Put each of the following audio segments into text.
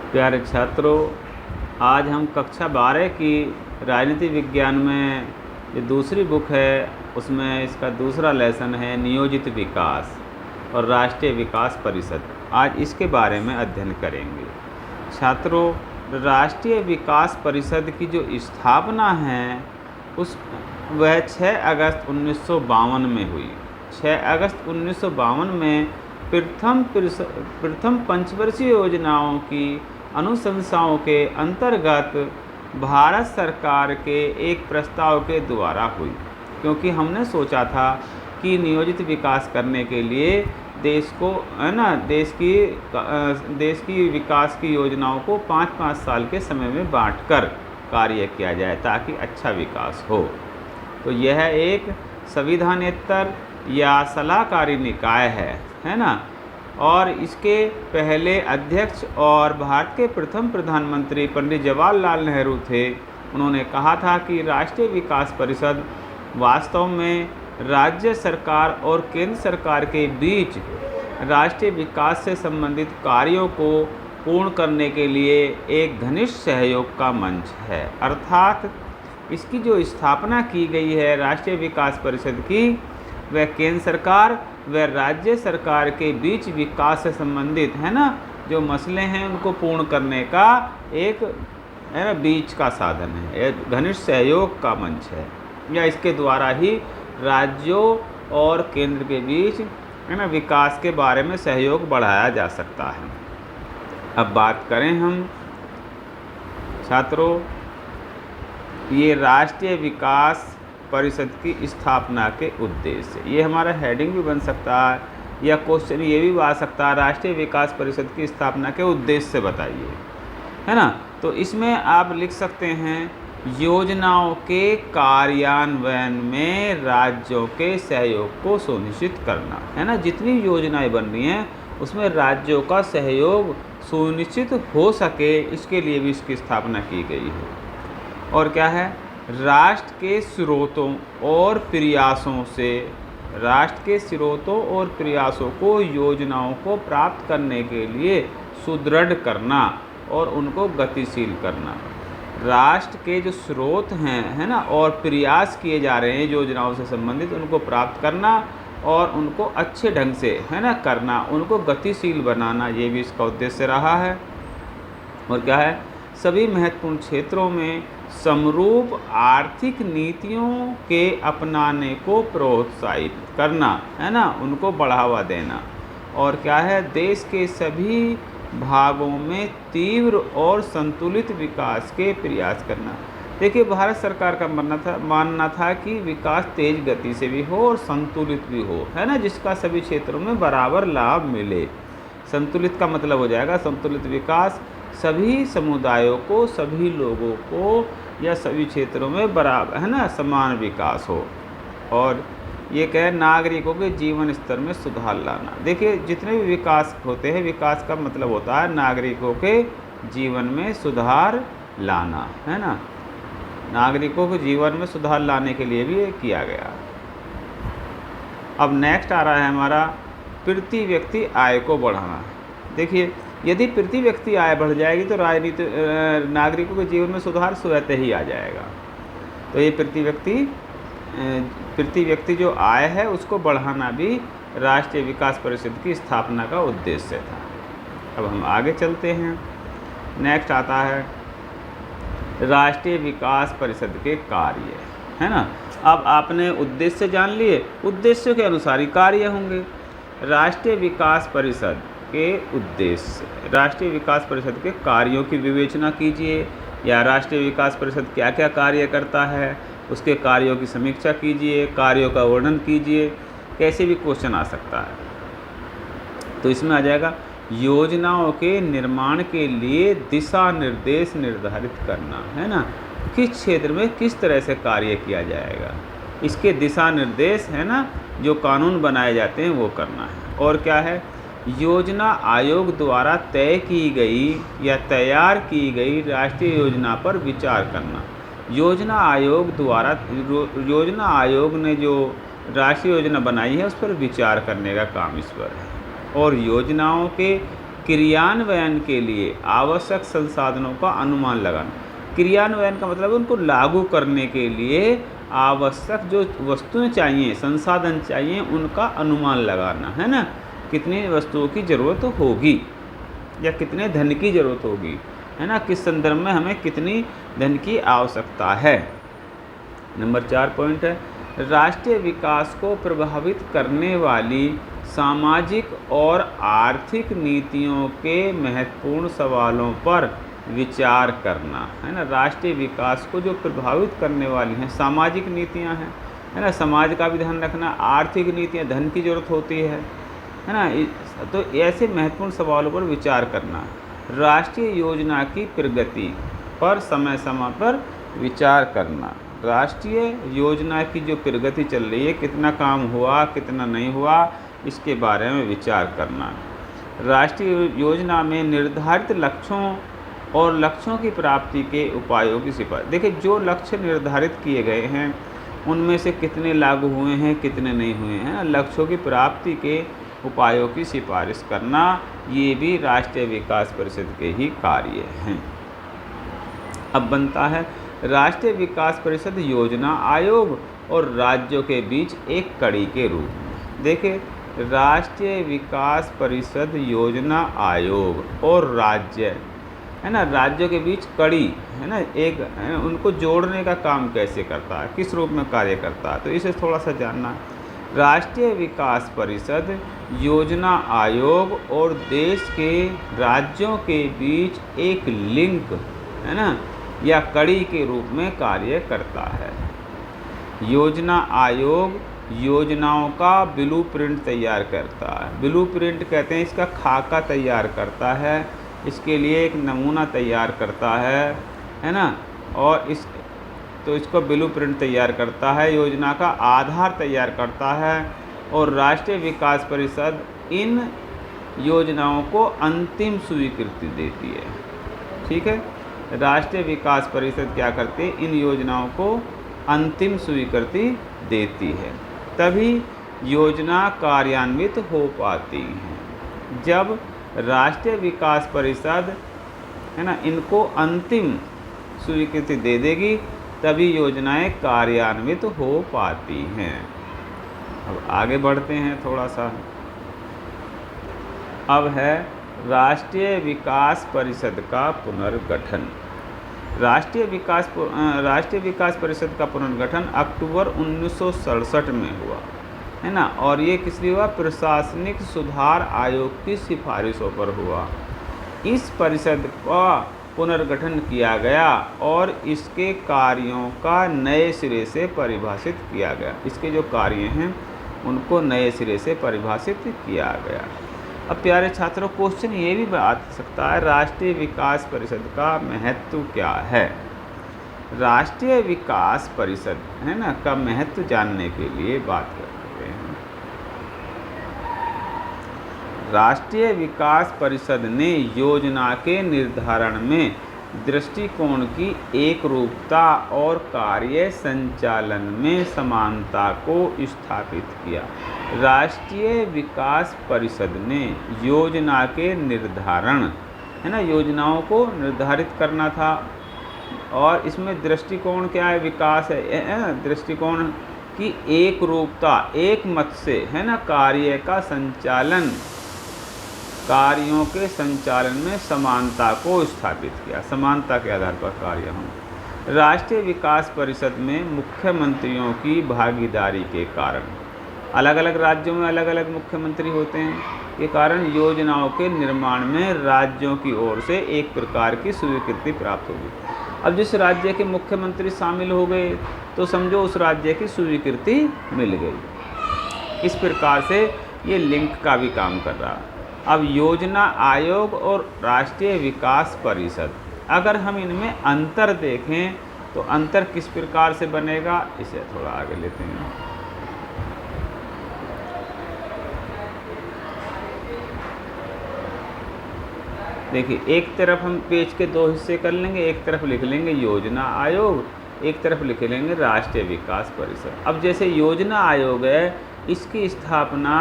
प्यारे छात्रों, आज हम कक्षा 12 की राजनीति विज्ञान में जो दूसरी बुक है उसमें इसका दूसरा लेसन है नियोजित विकास और राष्ट्रीय विकास परिषद। आज इसके बारे में अध्ययन करेंगे। छात्रों, राष्ट्रीय विकास परिषद की जो स्थापना है वह 6 अगस्त 1952 में हुई। 6 अगस्त 1952 में प्रथम पंचवर्षीय योजनाओं की अनुशंसाओं के अंतर्गत भारत सरकार के एक प्रस्ताव के द्वारा हुई, क्योंकि हमने सोचा था कि नियोजित विकास करने के लिए देश को देश की विकास की योजनाओं को 5-5 साल के समय में बांटकर कार्य किया जाए ताकि अच्छा विकास हो। तो यह एक संविधानेतर या सलाहकारी निकाय है ना। और इसके पहले अध्यक्ष और भारत के प्रथम प्रधानमंत्री पंडित जवाहरलाल नेहरू थे। उन्होंने कहा था कि राष्ट्रीय विकास परिषद वास्तव में राज्य सरकार और केंद्र सरकार के बीच राष्ट्रीय विकास से संबंधित कार्यों को पूर्ण करने के लिए एक घनिष्ठ सहयोग का मंच है। अर्थात इसकी जो स्थापना की गई है राष्ट्रीय विकास परिषद की, वह केंद्र सरकार व राज्य सरकार के बीच विकास से संबंधित जो मसले हैं उनको पूर्ण करने का एक बीच का साधन है, एक घनिष्ठ सहयोग का मंच है, या इसके द्वारा ही राज्यों और केंद्र के बीच विकास के बारे में सहयोग बढ़ाया जा सकता है। अब बात करें हम छात्रों, ये राष्ट्रीय विकास परिषद की स्थापना के उद्देश्य, ये हमारा हेडिंग भी बन सकता है या क्वेश्चन ये भी आ सकता है, राष्ट्रीय विकास परिषद की स्थापना के उद्देश्य बताइए, है ना। तो इसमें आप लिख सकते हैं योजनाओं के कार्यान्वयन में राज्यों के सहयोग को सुनिश्चित करना, है ना। जितनी योजनाएं बन रही हैं उसमें राज्यों का सहयोग सुनिश्चित हो सके, इसके लिए भी इसकी स्थापना की गई है। और क्या है, राष्ट्र के स्रोतों और प्रयासों को योजनाओं को प्राप्त करने के लिए सुदृढ़ करना और उनको गतिशील करना। राष्ट्र के जो स्रोत हैं, है ना, और प्रयास किए जा रहे हैं योजनाओं से संबंधित, उनको प्राप्त करना और उनको अच्छे ढंग से, है ना, करना, उनको गतिशील बनाना, ये भी इसका उद्देश्य रहा है। और क्या है, सभी महत्वपूर्ण क्षेत्रों में समरूप आर्थिक नीतियों के अपनाने को प्रोत्साहित करना, है ना, उनको बढ़ावा देना। और क्या है, देश के सभी भागों में तीव्र और संतुलित विकास के प्रयास करना। देखिए, भारत सरकार का मानना था कि विकास तेज गति से भी हो और संतुलित भी हो, है ना, जिसका सभी क्षेत्रों में बराबर लाभ मिले। संतुलित का मतलब हो जाएगा संतुलित विकास, सभी समुदायों को, सभी लोगों को या सभी क्षेत्रों में बराबर, है ना, समान विकास हो। और ये कहे नागरिकों के जीवन स्तर में सुधार लाना। देखिए, जितने भी विकास होते हैं, विकास का मतलब होता है नागरिकों के जीवन में सुधार लाना, है ना। नागरिकों के जीवन में सुधार लाने के लिए भी ये किया गया। अब नेक्स्ट आ रहा है हमारा प्रति व्यक्ति आय को बढ़ाना। देखिए, यदि प्रति व्यक्ति आय बढ़ जाएगी तो नागरिकों के जीवन में सुधार स्वतः ही आ जाएगा। तो ये प्रति व्यक्ति जो आय है उसको बढ़ाना भी राष्ट्रीय विकास परिषद की स्थापना का उद्देश्य था। अब हम आगे चलते हैं। नेक्स्ट आता है राष्ट्रीय विकास परिषद के कार्य, है ना। अब आपने उद्देश्य जान लिए, उद्देश्य के अनुसार ही कार्य होंगे। राष्ट्रीय विकास परिषद के उद्देश्य, राष्ट्रीय विकास परिषद के कार्यों की विवेचना कीजिए, या राष्ट्रीय विकास परिषद क्या क्या कार्य करता है उसके कार्यों की समीक्षा कीजिए, कार्यों का वर्णन कीजिए, कैसे भी क्वेश्चन आ सकता है। तो इसमें आ जाएगा योजनाओं के निर्माण के लिए दिशा निर्देश निर्धारित करना, है ना, किस क्षेत्र में किस तरह से कार्य किया जाएगा, इसके दिशा निर्देश, है ना, जो कानून बनाए जाते हैं वो करना है। और क्या है, योजना आयोग द्वारा तय की गई या तैयार की गई राष्ट्रीय योजना पर विचार करना। योजना आयोग ने जो राष्ट्रीय योजना बनाई है उस पर विचार करने का काम इस पर है। और योजनाओं के क्रियान्वयन के लिए आवश्यक संसाधनों का अनुमान लगाना। क्रियान्वयन का मतलब है उनको लागू करने के लिए आवश्यक जो वस्तुएं चाहिए, संसाधन चाहिए, उनका अनुमान लगाना, है ना। कितनी वस्तुओं की ज़रूरत होगी या कितने धन की ज़रूरत होगी, है ना, किस संदर्भ में हमें कितनी धन की आवश्यकता है। नंबर 4 पॉइंट है, राष्ट्रीय विकास को प्रभावित करने वाली सामाजिक और आर्थिक नीतियों के महत्वपूर्ण सवालों पर विचार करना, है ना। राष्ट्रीय विकास को जो प्रभावित करने वाली हैं सामाजिक नीतियां हैं, है ना, समाज का भी ध्यान रखना, आर्थिक नीतियां, धन की ज़रूरत होती है ना। तो ऐसे महत्वपूर्ण सवालों पर विचार करना, राष्ट्रीय योजना की प्रगति पर समय समय पर विचार करना। राष्ट्रीय योजना की जो प्रगति चल रही है, कितना काम हुआ, कितना नहीं हुआ, इसके बारे में विचार करना। राष्ट्रीय योजना में निर्धारित लक्ष्यों और लक्ष्यों की प्राप्ति के उपायों की सिफारिश। देखिए, जो लक्ष्य निर्धारित किए गए हैं उनमें से कितने लागू हुए हैं, कितने नहीं हुए हैं, लक्ष्यों की प्राप्ति के उपायों की सिफारिश करना, ये भी राष्ट्रीय विकास परिषद के ही कार्य हैं। अब बनता है राष्ट्रीय विकास परिषद योजना आयोग और राज्यों के बीच एक कड़ी के रूप में। देखिए, राष्ट्रीय विकास परिषद योजना आयोग और राज्य, है ना, राज्यों के बीच कड़ी, है ना, एक उनको जोड़ने का काम कैसे करता है, किस रूप में कार्य करता है, तो इसे थोड़ा सा जानना। राष्ट्रीय विकास परिषद योजना आयोग और देश के राज्यों के बीच एक लिंक, है ना, या कड़ी के रूप में कार्य करता है। योजना आयोग योजनाओं का ब्लूप्रिंट तैयार करता है। ब्लूप्रिंट कहते हैं, इसका खाका तैयार करता है, इसके लिए एक नमूना तैयार करता है ना, और इसको ब्लूप्रिंट तैयार करता है, योजना का आधार तैयार करता है, और राष्ट्रीय विकास परिषद इन योजनाओं को अंतिम स्वीकृति देती है। ठीक है, राष्ट्रीय विकास परिषद क्या करती है, इन योजनाओं को अंतिम स्वीकृति देती है, तभी योजना कार्यान्वित हो पाती हैं। जब राष्ट्रीय विकास परिषद, है ना, इनको अंतिम स्वीकृति दे देगी तभी योजनाएं कार्यान्वित हो पाती हैं। अब आगे बढ़ते हैं थोड़ा सा। अब है राष्ट्रीय विकास परिषद का पुनर्गठन। राष्ट्रीय विकास परिषद का पुनर्गठन अक्टूबर 1967 में हुआ, है ना, और ये किस लिए हुआ, प्रशासनिक सुधार आयोग की सिफारिशों पर हुआ। इस परिषद का पुनर्गठन किया गया और इसके कार्यों का नए सिरे से परिभाषित किया गया। इसके जो कार्य हैं उनको नए सिरे से परिभाषित किया गया। अब प्यारे छात्रों, क्वेश्चन ये भी आ सकता है, राष्ट्रीय विकास परिषद का महत्व क्या है। राष्ट्रीय विकास परिषद, है ना, का महत्व जानने के लिए बात करते हैं। राष्ट्रीय विकास परिषद ने योजना के निर्धारण में दृष्टिकोण की एकरूपता और कार्य संचालन में समानता को स्थापित किया। राष्ट्रीय विकास परिषद ने योजना के निर्धारण, है ना, योजनाओं को निर्धारित करना था, और इसमें दृष्टिकोण क्या है, विकास है, दृष्टिकोण की एकरूपता, एक मत से, है ना, कार्य का संचालन, कार्यों के संचालन में समानता को स्थापित किया, समानता के आधार पर कार्य हों। राष्ट्रीय विकास परिषद में मुख्यमंत्रियों की भागीदारी के कारण, अलग अलग राज्यों में अलग अलग मुख्यमंत्री होते हैं, के कारण योजनाओं के निर्माण में राज्यों की ओर से एक प्रकार की स्वीकृति प्राप्त होगी। अब जिस राज्य के मुख्यमंत्री शामिल हो गए तो समझो उस राज्य की स्वीकृति मिल गई। इस प्रकार से ये लिंक का भी काम कर रहा। अब योजना आयोग और राष्ट्रीय विकास परिषद, अगर हम इनमें अंतर देखें तो अंतर किस प्रकार से बनेगा, इसे थोड़ा आगे लेते हैं। देखिए, एक तरफ हम पेज के दो हिस्से कर लेंगे, एक तरफ लिख लेंगे योजना आयोग, एक तरफ लिख लेंगे राष्ट्रीय विकास परिषद। अब जैसे योजना आयोग है, इसकी स्थापना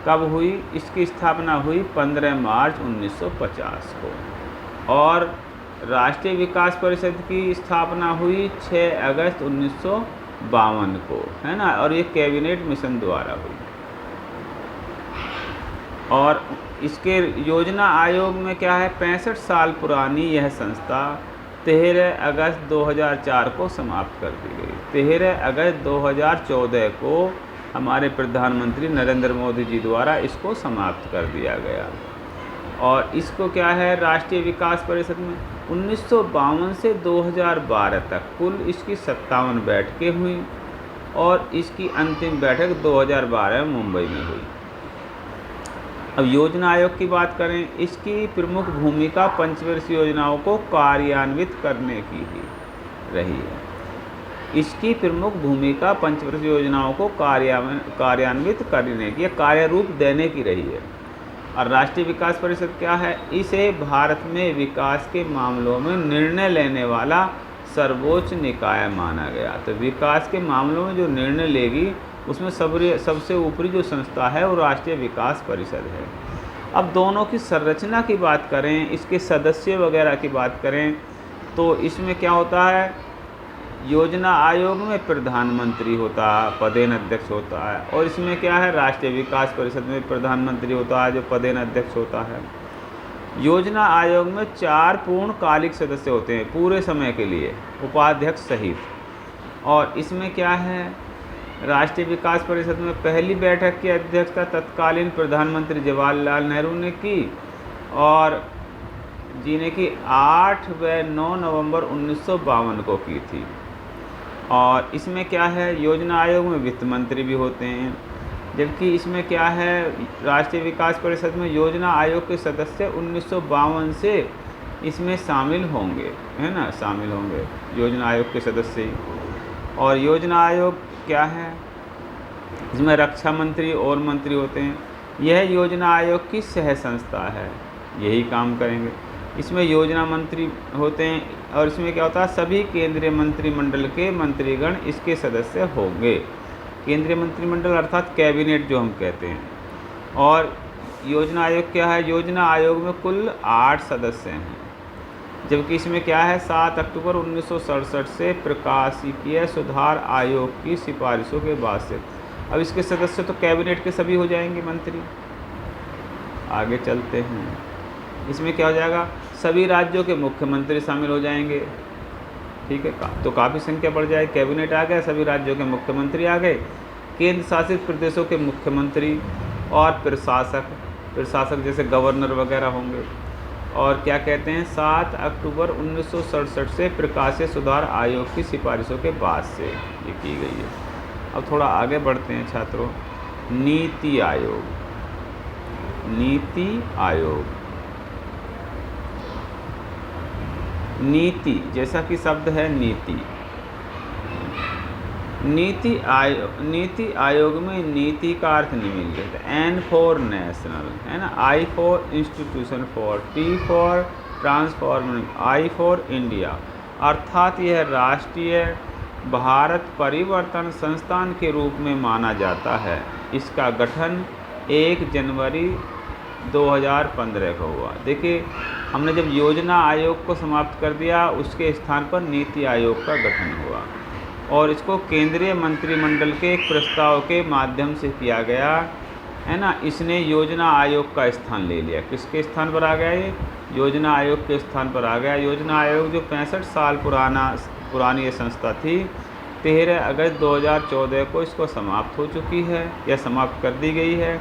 कब हुई? इसकी स्थापना हुई 15 मार्च 1950 को। और राष्ट्रीय विकास परिषद की स्थापना हुई 6 अगस्त 1952 को, है ना। और ये कैबिनेट मिशन द्वारा हुई। और इसके योजना आयोग में क्या है, 65 साल पुरानी यह संस्था 13 अगस्त 2004 को समाप्त कर दी गई। 13 अगस्त 2014 को हमारे प्रधानमंत्री नरेंद्र मोदी जी द्वारा इसको समाप्त कर दिया गया। और इसको क्या है, राष्ट्रीय विकास परिषद में 1952 से 2012 तक कुल इसकी 57 बैठकें हुई और इसकी अंतिम बैठक 2012 में मुंबई में हुई। अब योजना आयोग की बात करें, इसकी प्रमुख भूमिका पंचवर्षीय योजनाओं को कार्यान्वित करने की ही रही है। इसकी प्रमुख भूमिका पंचवर्षीय योजनाओं को कार्यान्वित करने की, कार्य रूप देने की रही है। और राष्ट्रीय विकास परिषद क्या है, इसे भारत में विकास के मामलों में निर्णय लेने वाला सर्वोच्च निकाय माना गया। तो विकास के मामलों में जो निर्णय लेगी उसमें सबसे ऊपरी जो संस्था है वो राष्ट्रीय विकास परिषद है। अब दोनों की संरचना की बात करें, इसके सदस्य वगैरह की बात करें, तो इसमें क्या होता है, योजना आयोग में प्रधानमंत्री होता है, पदेन अध्यक्ष होता है। और इसमें क्या है, राष्ट्रीय विकास परिषद में प्रधानमंत्री होता है जो पदेन अध्यक्ष होता है। योजना आयोग में 4 पूर्णकालिक सदस्य होते हैं पूरे समय के लिए, उपाध्यक्ष सहित। और इसमें क्या है, राष्ट्रीय विकास परिषद में पहली बैठक की अध्यक्षता तत्कालीन प्रधानमंत्री जवाहरलाल नेहरू ने की और जिन्हें की 8 व 9 नवंबर 1952 को की थी। और इसमें क्या है, योजना आयोग में वित्त मंत्री भी होते हैं। जबकि इसमें क्या है, राष्ट्रीय विकास परिषद में योजना आयोग के सदस्य 1952 से इसमें शामिल होंगे, है ना, शामिल होंगे योजना आयोग के सदस्य। और योजना आयोग क्या है, इसमें रक्षा मंत्री और मंत्री होते हैं। यह योजना आयोग की सह संस्था है, यही काम करेंगे। इसमें योजना मंत्री होते हैं और इसमें क्या होता है, सभी केंद्रीय मंत्रिमंडल के मंत्रीगण इसके सदस्य होंगे। केंद्रीय मंत्रिमंडल अर्थात कैबिनेट जो हम कहते हैं। और योजना आयोग क्या है, योजना आयोग में कुल 8 सदस्य हैं। जबकि इसमें क्या है, 7 अक्टूबर 1967 से प्रकाशिकीय सुधार आयोग की सिफारिशों के बाद से। अब इसके सदस्य तो कैबिनेट के सभी हो जाएंगे मंत्री। आगे चलते हैं, इसमें क्या हो जाएगा, सभी राज्यों के मुख्यमंत्री शामिल हो जाएंगे। ठीक है, तो काफ़ी संख्या बढ़ जाए। कैबिनेट आ गया, सभी राज्यों के मुख्यमंत्री आ गए, केंद्र शासित प्रदेशों के मुख्यमंत्री और प्रशासक जैसे गवर्नर वगैरह होंगे। और क्या कहते हैं, 7 अक्टूबर 1967 से प्रकाशित सुधार आयोग की सिफारिशों के बाद से ये की गई है। अब थोड़ा आगे बढ़ते हैं छात्रों, नीति आयोग। नीति आयोग, नीति जैसा कि शब्द है नीति। नीति आयोग में नीति का अर्थ निम्नलिखित है। N फॉर नेशनल, है ना, I for institution, T for transforming, I for India. अर्थात यह राष्ट्रीय भारत परिवर्तन संस्थान के रूप में माना जाता है। इसका गठन 1 जनवरी 2015 को हुआ। देखिए, हमने जब योजना आयोग को समाप्त कर दिया, उसके स्थान पर नीति आयोग का गठन हुआ और इसको केंद्रीय मंत्रिमंडल के एक प्रस्ताव के माध्यम से किया गया, है ना। इसने योजना आयोग का स्थान ले लिया। किसके स्थान पर आ गया ये? योजना आयोग के स्थान पर आ गया। योजना आयोग जो 65 साल पुरानी ये संस्था थी, 13 अगस्त 2014 को इसको समाप्त हो चुकी है या समाप्त कर दी गई है।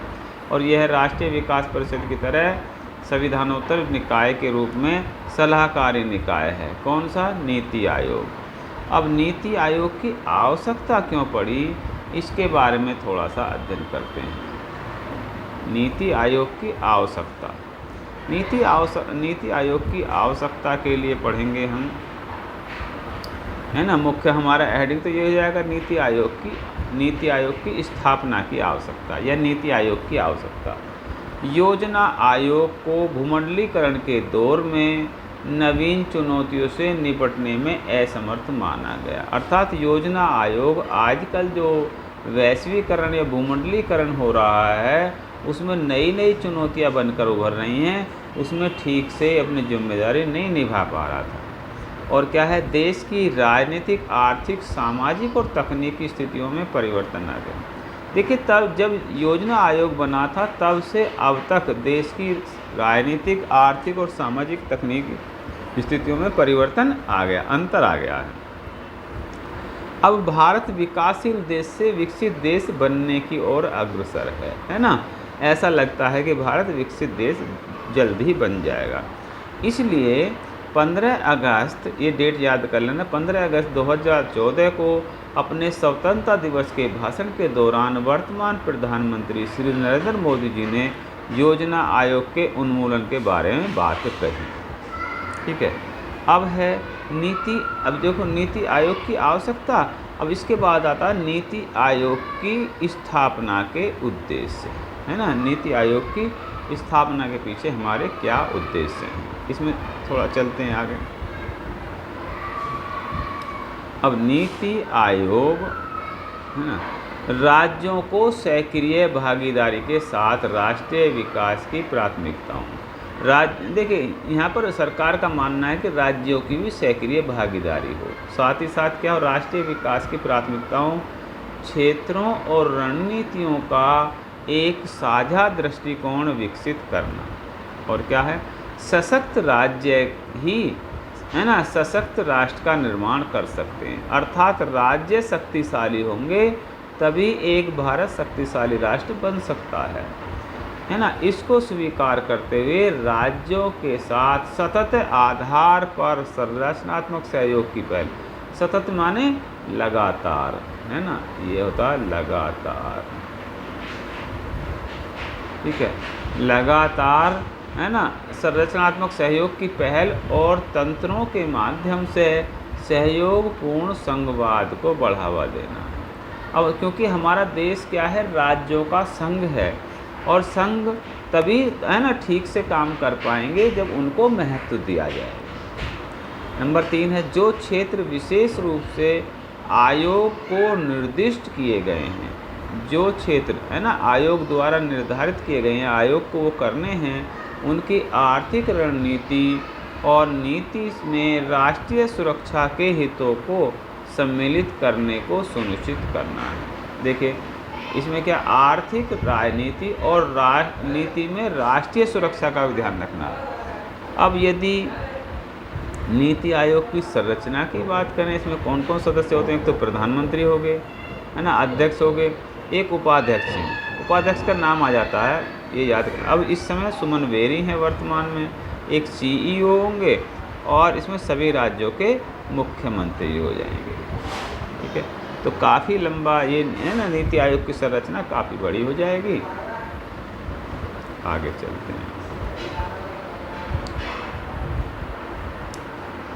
और यह राष्ट्रीय विकास परिषद की तरह संविधानोत्तर निकाय के रूप में सलाहकारी निकाय है। कौन सा? नीति आयोग। अब नीति आयोग की आवश्यकता क्यों पड़ी, इसके बारे में थोड़ा सा अध्ययन करते हैं। नीति आयोग की आवश्यकता, नीति आयोग की आवश्यकता के लिए पढ़ेंगे हम, है ना। मुख्य हमारा हेडिंग तो ये हो जाएगा, नीति आयोग की स्थापना की आवश्यकता या नीति आयोग की आवश्यकता। योजना आयोग को भूमंडलीकरण के दौर में नवीन चुनौतियों से निपटने में असमर्थ माना गया। अर्थात योजना आयोग आजकल जो वैश्वीकरण या भूमंडलीकरण हो रहा है उसमें नई नई चुनौतियां बनकर उभर रही हैं, उसमें ठीक से अपनी जिम्मेदारी नहीं निभा पा रहा था। और क्या है, देश की राजनीतिक, आर्थिक, सामाजिक और तकनीकी स्थितियों में परिवर्तन आ गया। देखिए, तब जब योजना आयोग बना था तब से अब तक देश की राजनीतिक, आर्थिक और सामाजिक, तकनीकी स्थितियों में परिवर्तन आ गया, अंतर आ गया है। अब भारत विकासशील देश से विकसित देश बनने की ओर अग्रसर है ना। ऐसा लगता है कि भारत विकसित देश जल्द ही बन जाएगा। इसलिए 15 अगस्त, ये डेट याद कर लेना, 15 अगस्त 2014 को अपने स्वतंत्रता दिवस के भाषण के दौरान वर्तमान प्रधानमंत्री श्री नरेंद्र मोदी जी ने योजना आयोग के उन्मूलन के बारे में बात कही। ठीक है, अब है नीति। अब देखो, नीति आयोग की आवश्यकता। अब इसके बाद आता है नीति आयोग की स्थापना के उद्देश्य, है ना। नीति आयोग की स्थापना के पीछे हमारे क्या उद्देश्य हैं, इसमें थोड़ा चलते हैं आगे। अब नीति आयोग, है ना, राज्यों को सक्रिय भागीदारी के साथ राष्ट्रीय विकास की प्राथमिकताओं, देखिए यहाँ पर सरकार का मानना है कि राज्यों की भी सक्रिय भागीदारी हो, साथ ही साथ क्या हो, राष्ट्रीय विकास की प्राथमिकताओं, क्षेत्रों और रणनीतियों का एक साझा दृष्टिकोण विकसित करना। और क्या है, सशक्त राज्य ही, है ना, सशक्त राष्ट्र का निर्माण कर सकते हैं। अर्थात राज्य शक्तिशाली होंगे तभी एक भारत शक्तिशाली राष्ट्र बन सकता है ना। इसको स्वीकार करते हुए राज्यों के साथ सतत आधार पर संरचनात्मक सहयोग की पहल। सतत माने लगातार, है ना, ये होता है लगातार। ठीक है, लगातार, है ना, संरचनात्मक सहयोग की पहल और तंत्रों के माध्यम से सहयोगपूर्ण संघवाद को बढ़ावा देना। अब क्योंकि हमारा देश क्या है, राज्यों का संघ है, और संघ तभी, है ना, ठीक से काम कर पाएंगे जब उनको महत्व दिया जाए। नंबर 3 है, जो क्षेत्र विशेष रूप से आयोग को निर्दिष्ट किए गए हैं, जो क्षेत्र, है ना, आयोग द्वारा निर्धारित किए गए हैं, आयोग को वो करने हैं, उनकी आर्थिक रणनीति और नीति में राष्ट्रीय सुरक्षा के हितों को सम्मिलित करने को सुनिश्चित करना है। देखिए, इसमें क्या, आर्थिक, राजनीति और राजनीति में राष्ट्रीय सुरक्षा का भी ध्यान रखना है। अब यदि नीति आयोग की संरचना की बात करें, इसमें कौन कौन सदस्य होते हैं, एक तो प्रधानमंत्री हो गए, है ना, अध्यक्ष हो गए, एक उपाध्यक्ष हैं, उपाध्यक्ष का नाम आ जाता है, ये याद करें। अब इस समय सुमन बेरी हैं वर्तमान में, एक CEO होंगे, और इसमें सभी राज्यों के मुख्यमंत्री हो जाएंगे। ठीक है, तो काफ़ी लंबा ये, है ना, नीति आयोग की संरचना काफ़ी बड़ी हो जाएगी। आगे चलते हैं,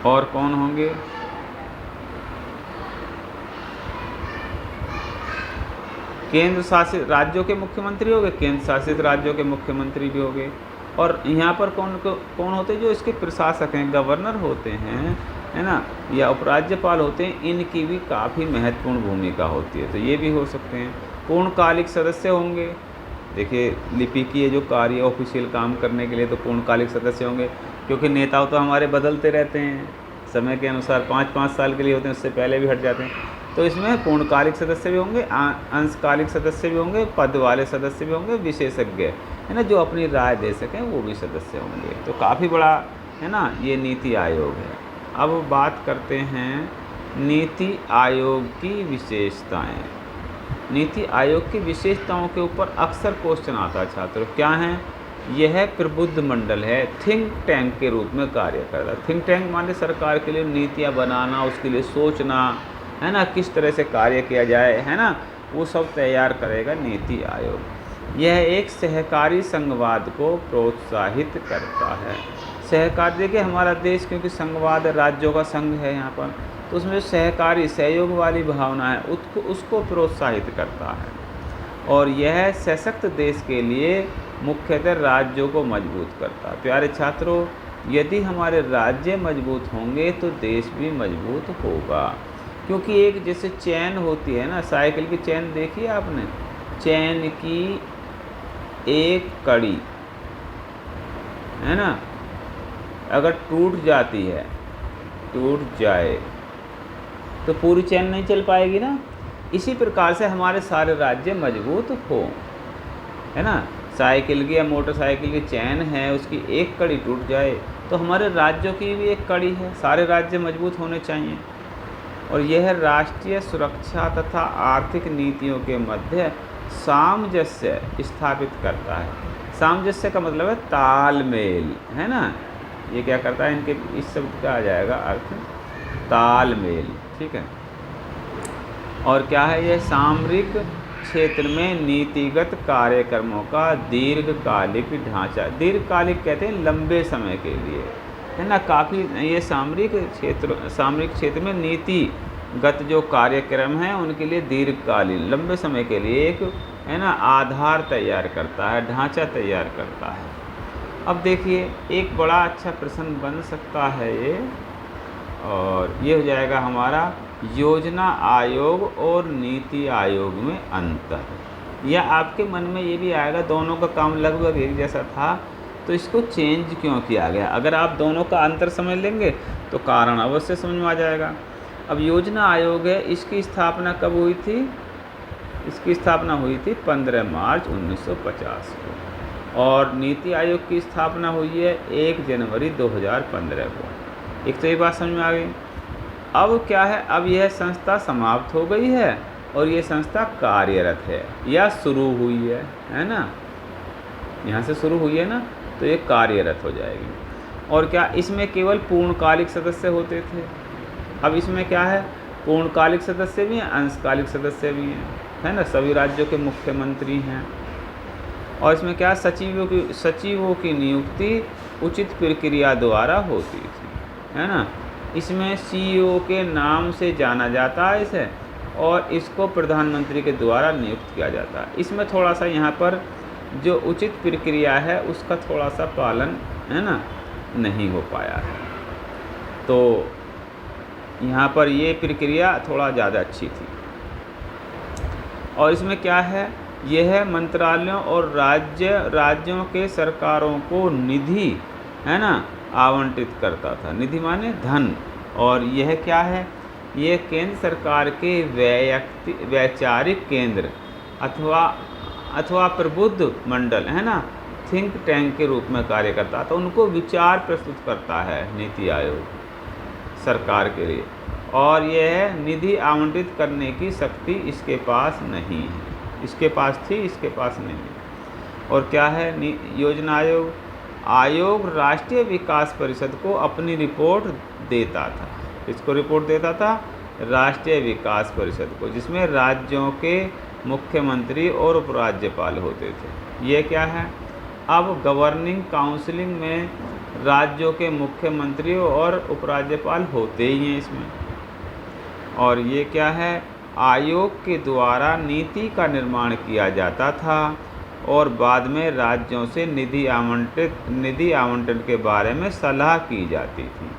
और कौन होंगे, केंद्र शासित राज्यों के मुख्यमंत्री हो गए, केंद्र शासित राज्यों के मुख्यमंत्री भी हो गए। और यहाँ पर कौन होते हैं, जो इसके प्रशासक हैं, गवर्नर होते हैं, है ना, या उपराज्यपाल होते हैं, इनकी भी काफ़ी महत्वपूर्ण भूमिका होती है, तो ये भी हो सकते हैं। पूर्णकालिक सदस्य होंगे, देखिए लिपिकीय जो कार्य, ऑफिशियल काम करने के लिए तो पूर्णकालिक सदस्य होंगे, क्योंकि नेता तो हमारे बदलते रहते हैं समय के अनुसार, 5-5 साल के लिए होते हैं, उससे पहले भी हट जाते हैं। तो इसमें पूर्णकालिक सदस्य भी होंगे, अंशकालिक सदस्य भी होंगे, पद वाले सदस्य भी होंगे, विशेषज्ञ, है ना, जो अपनी राय दे सकें, वो भी सदस्य होंगे। तो काफ़ी बड़ा, है ना, ये नीति आयोग है। अब बात करते हैं नीति आयोग की विशेषताएं। नीति आयोग की विशेषताओं के ऊपर अक्सर क्वेश्चन आता है छात्रों, क्या है, यह प्रबुद्ध मंडल है, थिंक टैंक के रूप में कार्य करता है। थिंक टैंक माने सरकार के लिए नीतियाँ बनाना, उसके लिए सोचना, है ना, किस तरह से कार्य किया जाए, है ना, वो सब तैयार करेगा नीति आयोग। यह एक सहकारी संघवाद को प्रोत्साहित करता है। सहकार, देखिए हमारा देश क्योंकि संघवाद, राज्यों का संघ है यहाँ पर, तो उसमें सहकारी, सहयोग वाली भावना है, उसको प्रोत्साहित करता है। और यह सशक्त देश के लिए मुख्यतः राज्यों को मजबूत करता है। प्यारे छात्रों, यदि हमारे राज्य मजबूत होंगे तो देश भी मजबूत होगा, क्योंकि एक जैसे चैन होती है ना, साइकिल की चैन देखी है आपने, चैन की एक कड़ी, है ना, अगर टूट जाती है, टूट जाए तो पूरी चेन नहीं चल पाएगी ना। इसी प्रकार से हमारे सारे राज्य मजबूत हो, है ना। साइकिल की या मोटरसाइकिल की चेन है, उसकी एक कड़ी टूट जाए तो हमारे राज्यों की भी एक कड़ी है, सारे राज्य मजबूत होने चाहिए। और यह राष्ट्रीय सुरक्षा तथा आर्थिक नीतियों के मध्य सामंजस्य स्थापित करता है। सामंजस्य का मतलब है तालमेल, है ना। ये क्या करता है, इनके इस शब्द का आ जाएगा अर्थ तालमेल, ठीक है। और क्या है, यह सामरिक क्षेत्र में नीतिगत कार्यक्रमों का दीर्घकालिक ढांचा, दीर्घकालिक कहते हैं लंबे समय के लिए, है ना। काफ़ी ये सामरिक क्षेत्र में नीतिगत जो कार्यक्रम हैं उनके लिए दीर्घकालीन लंबे समय के लिए एक, है ना, आधार तैयार करता है, ढांचा तैयार करता है। अब देखिए एक बड़ा अच्छा प्रश्न बन सकता है ये, और ये हो जाएगा हमारा योजना आयोग और नीति आयोग में अंतर। या आपके मन में ये भी आएगा दोनों का काम लगभग एक जैसा था तो इसको चेंज क्यों किया गया। अगर आप दोनों का अंतर समझ लेंगे तो कारण अवश्य समझ में आ जाएगा। अब योजना आयोग है, इसकी स्थापना कब हुई थी, इसकी स्थापना हुई थी 15 मार्च 1950 को, और नीति आयोग की स्थापना हुई है 1 जनवरी 2015 को। एक तो ये बात समझ में आ गई। अब क्या है, अब यह संस्था समाप्त हो गई है और ये संस्था कार्यरत है या शुरू हुई है ना, यहाँ से शुरू हुई है ना, तो ये कार्यरत हो जाएगी। और क्या इसमें केवल पूर्णकालिक सदस्य होते थे, अब इसमें क्या है, पूर्णकालिक सदस्य भी हैं, अंशकालिक सदस्य भी हैं, है ना। सभी राज्यों के मुख्यमंत्री हैं। और इसमें क्या, सचिवों की नियुक्ति उचित प्रक्रिया द्वारा होती थी, है ना। इसमें सीईओ के नाम से जाना जाता है इसे, और इसको प्रधानमंत्री के द्वारा नियुक्त किया जाता है। इसमें थोड़ा सा यहाँ पर जो उचित प्रक्रिया है उसका थोड़ा सा पालन, है ना, नहीं हो पाया है। तो यहाँ पर ये प्रक्रिया थोड़ा ज़्यादा अच्छी थी। और इसमें क्या है, यह मंत्रालयों और राज्यों के सरकारों को निधि, है ना, आवंटित करता था। निधि माने धन। और यह क्या है, यह केंद्र सरकार के वैचारिक केंद्र अथवा प्रबुद्ध मंडल, है ना, थिंक टैंक के रूप में कार्य करता था। उनको विचार प्रस्तुत करता है नीति आयोग सरकार के लिए, और यह निधि आवंटित करने की शक्ति इसके पास नहीं है। इसके पास थी, इसके पास नहीं है। और क्या है, योजना आयोग राष्ट्रीय विकास परिषद को अपनी रिपोर्ट देता था। इसको रिपोर्ट देता था राष्ट्रीय विकास परिषद को, जिसमें राज्यों के मुख्यमंत्री और उपराज्यपाल होते थे। ये क्या है, अब गवर्निंग काउंसिलिंग में राज्यों के मुख्यमंत्री और उपराज्यपाल होते ही हैं इसमें। और ये क्या है, आयोग के द्वारा नीति का निर्माण किया जाता था और बाद में राज्यों से निधि आवंटन के बारे में सलाह की जाती थी।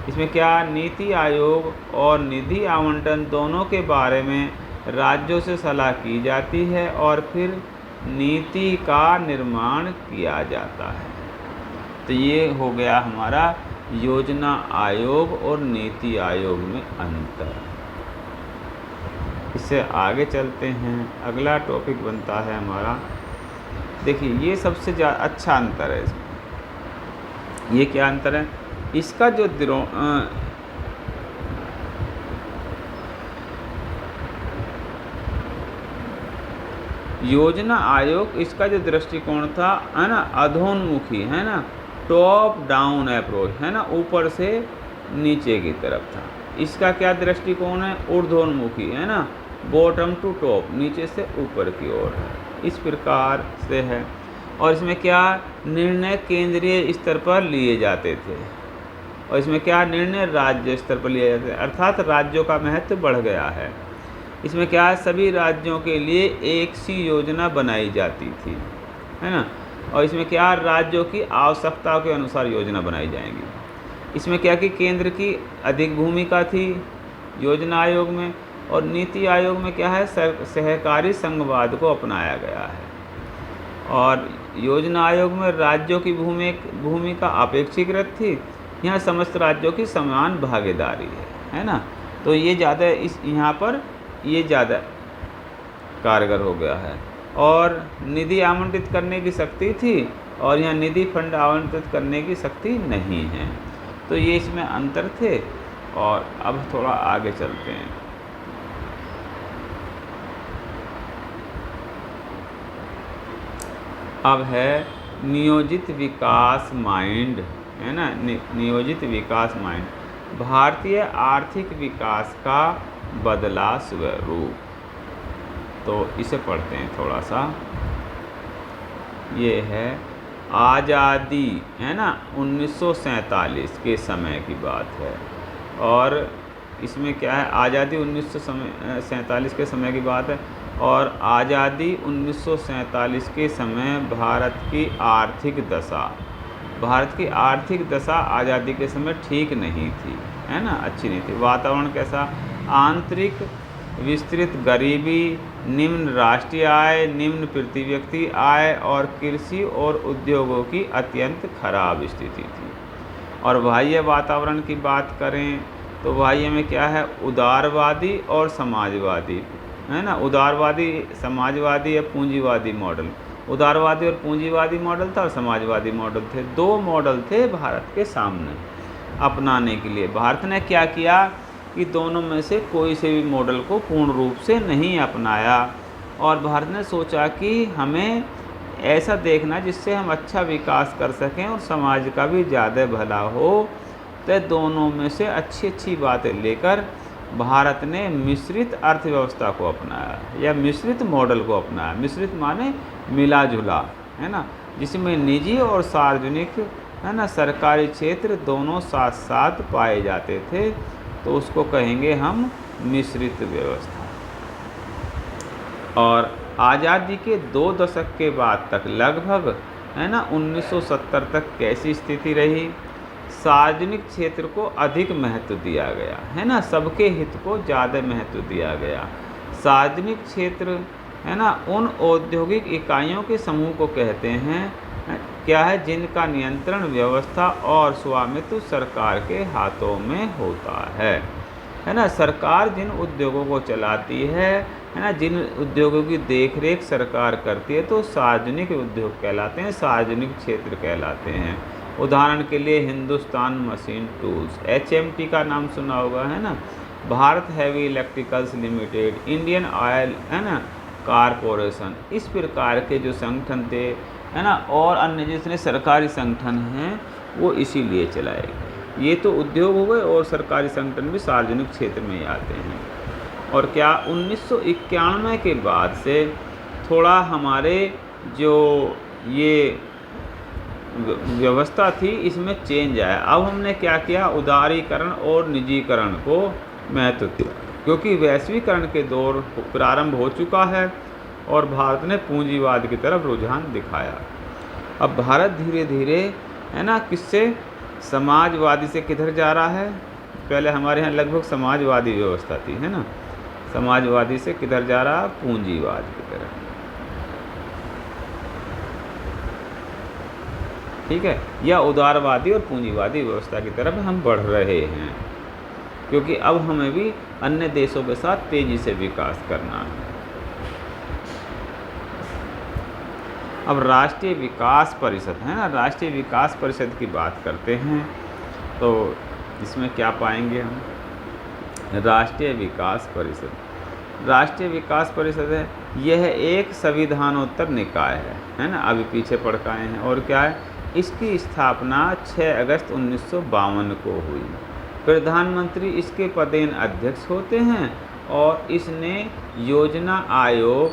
इसमें क्या, नीति आयोग और निधि आवंटन दोनों के बारे में राज्यों से सलाह की जाती है और फिर नीति का निर्माण किया जाता है। तो ये हो गया हमारा योजना आयोग और नीति आयोग में अंतर। इससे आगे चलते हैं, अगला टॉपिक बनता है हमारा, देखिए ये सबसे अच्छा अंतर है इसमें। ये क्या अंतर है, इसका जो योजना आयोग, इसका जो दृष्टिकोण था, है ना, अधोन्मुखी, है ना, टॉप डाउन अप्रोच, है ना, ऊपर से नीचे की तरफ था। इसका क्या दृष्टिकोण है, ऊर्ध्वोन्मुखी, है ना, बॉटम टू टॉप, नीचे से ऊपर की ओर है, इस प्रकार से है। और इसमें क्या, निर्णय केंद्रीय स्तर पर लिए जाते थे, और इसमें क्या, निर्णय राज्य स्तर पर लिए जाते थे, अर्थात राज्यों का महत्व बढ़ गया है। इसमें क्या, सभी राज्यों के लिए एक सी योजना बनाई जाती थी, है ना। और इसमें क्या, राज्यों की आवश्यकताओं के अनुसार योजना बनाई जाएगी। इसमें क्या कि केंद्र की अधिक भूमिका थी योजना आयोग में, और नीति आयोग में क्या है, सहकारी संघवाद को अपनाया गया है। और योजना आयोग में राज्यों की भूमिका अपेक्षाकृत थी। यहाँ समस्त राज्यों की समान भागीदारी है ना। तो ये ज़्यादा यहाँ पर ये ज़्यादा कारगर हो गया है। और निधि आवंटित करने की शक्ति थी और यहाँ निधि फंड आवंटित करने की शक्ति नहीं है। तो ये इसमें अंतर थे। और अब थोड़ा आगे चलते हैं। अब है नियोजित विकास माइंड, है ना, नियोजित विकास माइंड। भारतीय आर्थिक विकास का बदला स्वरूप। तो इसे पढ़ते हैं थोड़ा सा। ये है आज़ादी, है ना, 1947 के समय की बात है। और इसमें क्या है, आज़ादी 1947 के समय की बात है। और आज़ादी 1947 के समय भारत की आर्थिक दशा आज़ादी के समय ठीक नहीं थी, है ना, अच्छी नहीं थी। वातावरण कैसा, आंतरिक विस्तृत गरीबी, निम्न राष्ट्रीय आय, निम्न प्रति व्यक्ति आय और कृषि और उद्योगों की अत्यंत खराब स्थिति थी। और बाह्य वातावरण की बात करें तो बाह्य में क्या है, उदारवादी और समाजवादी, है ना, उदारवादी, समाजवादी या पूंजीवादी मॉडल। उदारवादी और पूंजीवादी मॉडल था और समाजवादी मॉडल थे। दो मॉडल थे भारत के सामने अपनाने के लिए। भारत ने क्या किया कि दोनों में से कोई से भी मॉडल को पूर्ण रूप से नहीं अपनाया। और भारत ने सोचा कि हमें ऐसा देखना जिससे हम अच्छा विकास कर सकें और समाज का भी ज़्यादा भला हो। तो दोनों में से अच्छी अच्छी बातें लेकर भारत ने मिश्रित अर्थव्यवस्था को अपनाया या मिश्रित मॉडल को अपनाया। मिश्रित माने मिला जुला, है ना, जिसमें निजी और सार्वजनिक, है ना, सरकारी क्षेत्र दोनों साथ साथ पाए जाते थे। तो उसको कहेंगे हम मिश्रित व्यवस्था। और आज़ादी के 2 दशक के बाद तक लगभग, है ना, 1970 तक कैसी स्थिति रही, सार्वजनिक क्षेत्र को अधिक महत्व दिया गया, है ना, सबके हित को ज़्यादा महत्व दिया गया। सार्वजनिक क्षेत्र, है ना, उन औद्योगिक इकाइयों के समूह को कहते हैं क्या है, जिनका नियंत्रण, व्यवस्था और स्वामित्व सरकार के हाथों में होता है ना। सरकार जिन उद्योगों को चलाती है ना, जिन उद्योगों की देखरेख सरकार करती है, तो सार्वजनिक उद्योग कहलाते हैं, सार्वजनिक क्षेत्र कहलाते हैं। उदाहरण के लिए हिंदुस्तान मशीन टूल्स, HMT का नाम सुना होगा, है ना, Bharat heavy electricals limited, Indian oil, है ना, कारपोरेशन। इस प्रकार के जो संगठन थे, है ना, और अन्य जितने सरकारी संगठन हैं वो इसीलिए चलाए गए। ये तो उद्योग हो गए और सरकारी संगठन भी सार्वजनिक क्षेत्र में ही आते हैं। और क्या 1991 के बाद से थोड़ा हमारे जो ये व्यवस्था थी इसमें चेंज आया। अब हमने क्या किया, उदारीकरण और निजीकरण को महत्व दिया, क्योंकि वैश्वीकरण के दौर प्रारंभ हो चुका है और भारत ने पूंजीवाद की तरफ रुझान दिखाया। अब भारत धीरे धीरे, है ना, किससे, समाजवादी से किधर जा रहा है। पहले हमारे यहाँ लगभग समाजवादी व्यवस्था थी, है ना, समाजवादी से किधर जा रहा है, पूंजीवाद की तरफ। ठीक है, या उदारवादी और पूंजीवादी व्यवस्था की तरफ हम बढ़ रहे हैं, क्योंकि अब हमें भी अन्य देशों के साथ तेजी से विकास करना है। अब राष्ट्रीय विकास परिषद, है ना, राष्ट्रीय विकास परिषद की बात करते हैं तो इसमें क्या पाएंगे हम, राष्ट्रीय विकास परिषद। राष्ट्रीय विकास परिषद है, यह एक संविधानोत्तर निकाय है ना, अभी पीछे पढ़ के आए हैं। और क्या है, इसकी स्थापना 6 अगस्त 1952 को हुई। प्रधानमंत्री इसके पदेन अध्यक्ष होते हैं और इसने योजना आयोग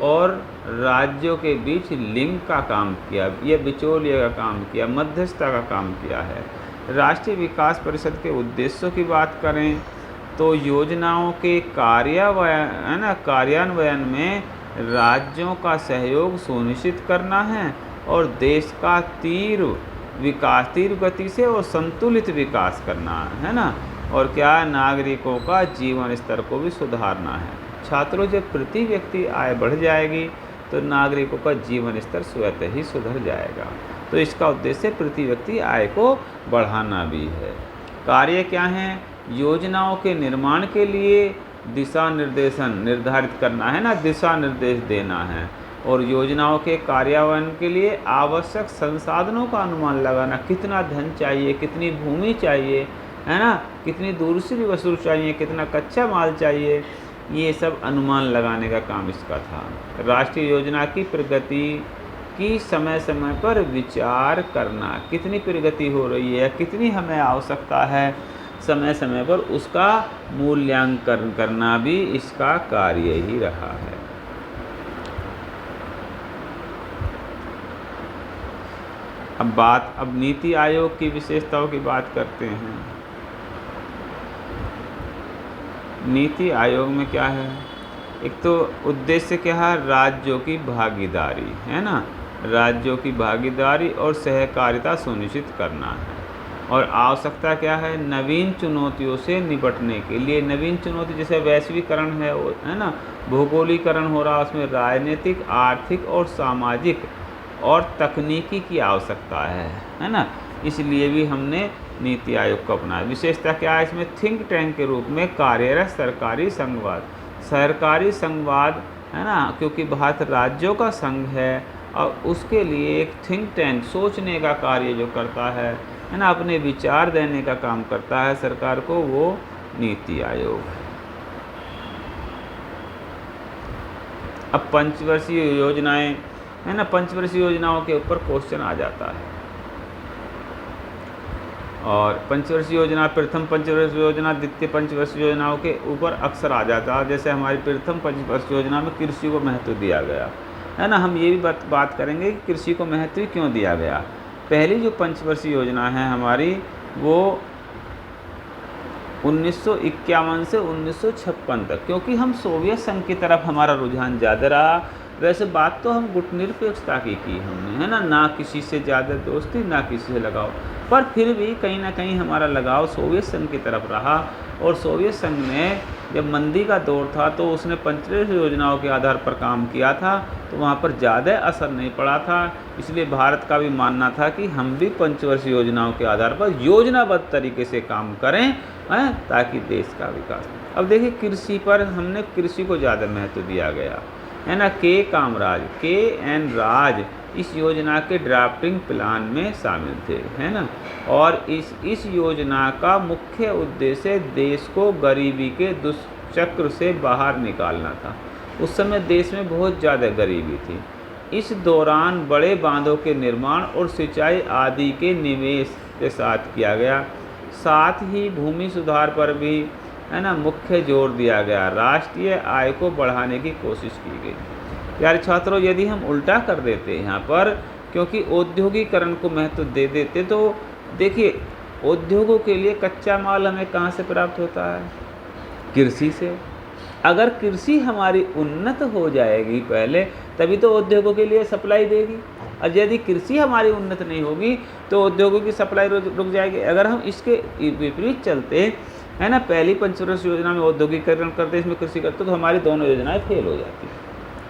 और राज्यों के बीच लिंक का काम किया, यह बिचौलिए का काम किया, मध्यस्थता का काम किया है। राष्ट्रीय विकास परिषद के उद्देश्यों की बात करें तो योजनाओं के कार्यान्वयन में राज्यों का सहयोग सुनिश्चित करना है और देश का तीव्र गति से और संतुलित विकास करना है ना। और क्या, नागरिकों का जीवन स्तर को भी सुधारना है। छात्रों, जब प्रति व्यक्ति आय बढ़ जाएगी तो नागरिकों का जीवन स्तर स्वतः ही सुधर जाएगा। तो इसका उद्देश्य प्रति व्यक्ति आय को बढ़ाना भी है। कार्य क्या हैं? योजनाओं के निर्माण के लिए दिशा निर्देशन निर्धारित करना है ना, दिशा निर्देश देना है, और योजनाओं के कार्यान्वयन के लिए आवश्यक संसाधनों का अनुमान लगाना, कितना धन चाहिए, कितनी भूमि चाहिए, है ना, कितनी दूसरी वस्तु चाहिए, कितना कच्चा माल चाहिए, ये सब अनुमान लगाने का काम इसका था। राष्ट्रीय योजना की प्रगति की समय समय पर विचार करना, कितनी प्रगति हो रही है, कितनी हमें आवश्यकता है, समय समय पर उसका मूल्यांकन करना भी इसका कार्य ही रहा है। अब नीति आयोग की विशेषताओं की बात करते हैं। नीति आयोग में क्या है? एक तो उद्देश्य क्या है? राज्यों की भागीदारी, है ना, राज्यों की भागीदारी और सहकारिता सुनिश्चित करना है। और आवश्यकता क्या है? नवीन चुनौतियों से निपटने के लिए, नवीन चुनौती जैसे वैश्वीकरण है ना, भौगोलिकरण हो रहा, उसमें राजनीतिक, आर्थिक और सामाजिक और तकनीकी की आवश्यकता है ना, इसलिए भी हमने नीति आयोग को अपनाया। विशेषता क्या है इसमें? थिंक टैंक के रूप में कार्यरत सरकारी संघवाद है ना, क्योंकि भारत राज्यों का संघ है और उसके लिए एक थिंक टैंक सोचने का कार्य जो करता है ना, अपने विचार देने का काम करता है सरकार को, वो नीति आयोग है। अब पंचवर्षीय योजनाएं है ना, पंचवर्षीय योजनाओं के ऊपर क्वेश्चन आ जाता है। और पंचवर्षीय योजना, प्रथम पंचवर्षीय योजना, द्वितीय पंचवर्षीय योजनाओं के ऊपर अक्सर आ जाता है। जैसे हमारी प्रथम पंचवर्षीय योजना में कृषि को महत्व दिया गया है ना, हम ये भी बात करेंगे कि कृषि को महत्व क्यों दिया गया। पहली जो पंचवर्षीय योजना है हमारी, वो 1951 से 1956 तक, क्योंकि हम सोवियत संघ की तरफ हमारा रुझान ज़्यादा रहा। वैसे बात तो हम गुटनिरपेक्षता की हमने, है ना किसी से ज़्यादा दोस्ती, ना किसी से लगाव, पर फिर भी कहीं ना कहीं हमारा लगाव सोवियत संघ की तरफ रहा। और सोवियत संघ ने जब मंदी का दौर था तो उसने पंचवर्षीय योजनाओं के आधार पर काम किया था, तो वहाँ पर ज़्यादा असर नहीं पड़ा था। इसलिए भारत का भी मानना था कि हम भी पंचवर्षीय योजनाओं के आधार पर योजनाबद्ध तरीके से काम करें, हैं, ताकि देश का विकास। अब देखिए कृषि पर हमने कृषि को ज़्यादा महत्व दिया गया, है ना। के.एन. राज इस योजना के ड्राफ्टिंग प्लान में शामिल थे, है ना। और इस योजना का मुख्य उद्देश्य देश को गरीबी के दुष्चक्र से बाहर निकालना था। उस समय देश में बहुत ज़्यादा गरीबी थी। इस दौरान बड़े बांधों के निर्माण और सिंचाई आदि के निवेश के साथ किया गया। साथ ही भूमि सुधार पर भी, है ना, मुख्य जोर दिया गया। राष्ट्रीय आय को बढ़ाने की कोशिश की गई। यार छात्रों, यदि हम उल्टा कर देते यहाँ पर, क्योंकि औद्योगिकरण को महत्व दे देते, तो देखिए उद्योगों के लिए कच्चा माल हमें कहाँ से प्राप्त होता है? कृषि से। अगर कृषि हमारी उन्नत हो जाएगी पहले, तभी तो उद्योगों के लिए सप्लाई देगी। और यदि कृषि हमारी उन्नत नहीं होगी तो उद्योगों की सप्लाई रुक जाएगी। अगर हम इसके विपरीत चलते, है ना, पहली पंचवर्षीय योजना में औद्योगिकरण करते, इसमें कृषि करते, तो हमारी दोनों योजनाएं फेल हो जाती।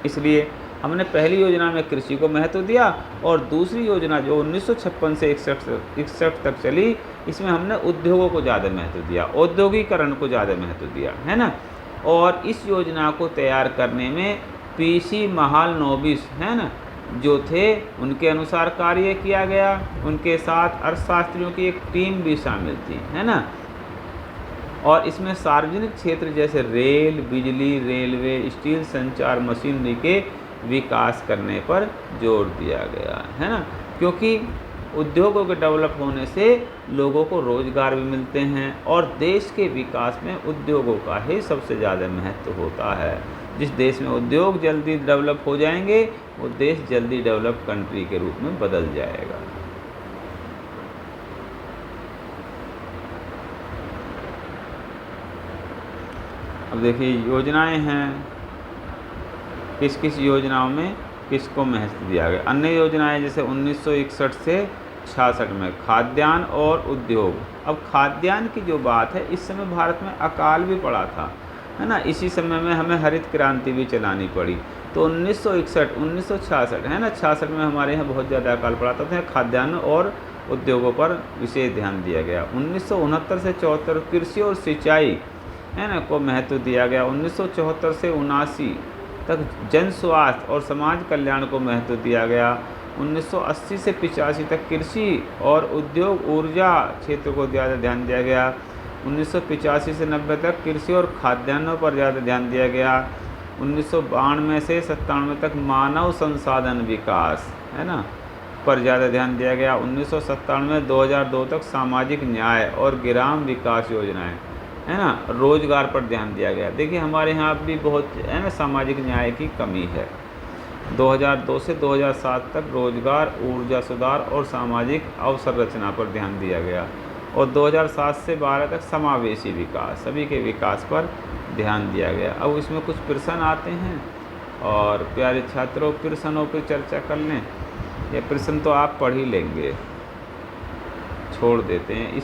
इसलिए हमने पहली योजना में कृषि को महत्व दिया, और दूसरी योजना जो 1956 से 61 तक चली, इसमें हमने उद्योगों को ज़्यादा महत्व दिया, औद्योगिकरण को ज़्यादा महत्व दिया, है ना। और इस योजना को तैयार करने में पीसी महालनोबिस, है ना, जो थे, उनके अनुसार कार्य किया गया। उनके साथ अर्थशास्त्रियों की एक टीम भी शामिल थी, है ना। और इसमें सार्वजनिक क्षेत्र जैसे रेल, बिजली, रेलवे, स्टील, संचार, मशीनरी के विकास करने पर जोर दिया गया, है ना। क्योंकि उद्योगों के डेवलप होने से लोगों को रोजगार भी मिलते हैं, और देश के विकास में उद्योगों का ही सबसे ज़्यादा महत्व होता है। जिस देश में उद्योग जल्दी डेवलप हो जाएंगे, वो देश जल्दी डेवलप कंट्री के रूप में बदल जाएगा। अब देखिए योजनाएं हैं, किस किस योजनाओं में किसको महत्व दिया गया। अन्य योजनाएं जैसे 1961 से 66 में खाद्यान्न और उद्योग। अब खाद्यान्न की जो बात है, इस समय भारत में अकाल भी पड़ा था, है ना। इसी समय में हमें हरित क्रांति भी चलानी पड़ी। तो 1966 है ना, 66 में हमारे यहाँ बहुत ज़्यादा अकाल पड़ा था, तो खाद्यान्न और उद्योगों पर विशेष ध्यान दिया गया। 1969 से 74 कृषि और सिंचाई है ना को महत्व दिया गया। 1974 से 79 तक जन स्वास्थ्य और समाज कल्याण को महत्व दिया गया। 1980 से 85 तक कृषि और उद्योग ऊर्जा क्षेत्र को ज़्यादा ध्यान दिया गया। 1985 से 90 तक कृषि और खाद्यान्नों पर ज़्यादा ध्यान दिया गया। 1992 से 97 तक मानव संसाधन विकास है ना पर ज़्यादा ध्यान दिया गया। 1997 2002 तक सामाजिक न्याय और ग्राम विकास योजनाएं है ना रोजगार पर ध्यान दिया गया। देखिए हमारे यहाँ भी बहुत है ना सामाजिक न्याय की कमी है। 2002 से 2007 तक रोजगार, ऊर्जा सुधार और सामाजिक अवसंरचना पर ध्यान दिया गया। और 2007 से 12 तक समावेशी विकास, सभी के विकास पर ध्यान दिया गया। अब इसमें कुछ प्रश्न आते हैं और प्यारे छात्रों प्रश्नों पर चर्चा कर लें। ये प्रश्न तो आप पढ़ ही लेंगे, छोड़ देते हैं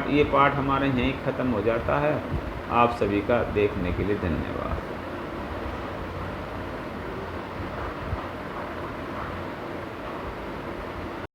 ये पाठ हमारे यहीं ख़त्म हो जाता है। आप सभी का देखने के लिए धन्यवाद।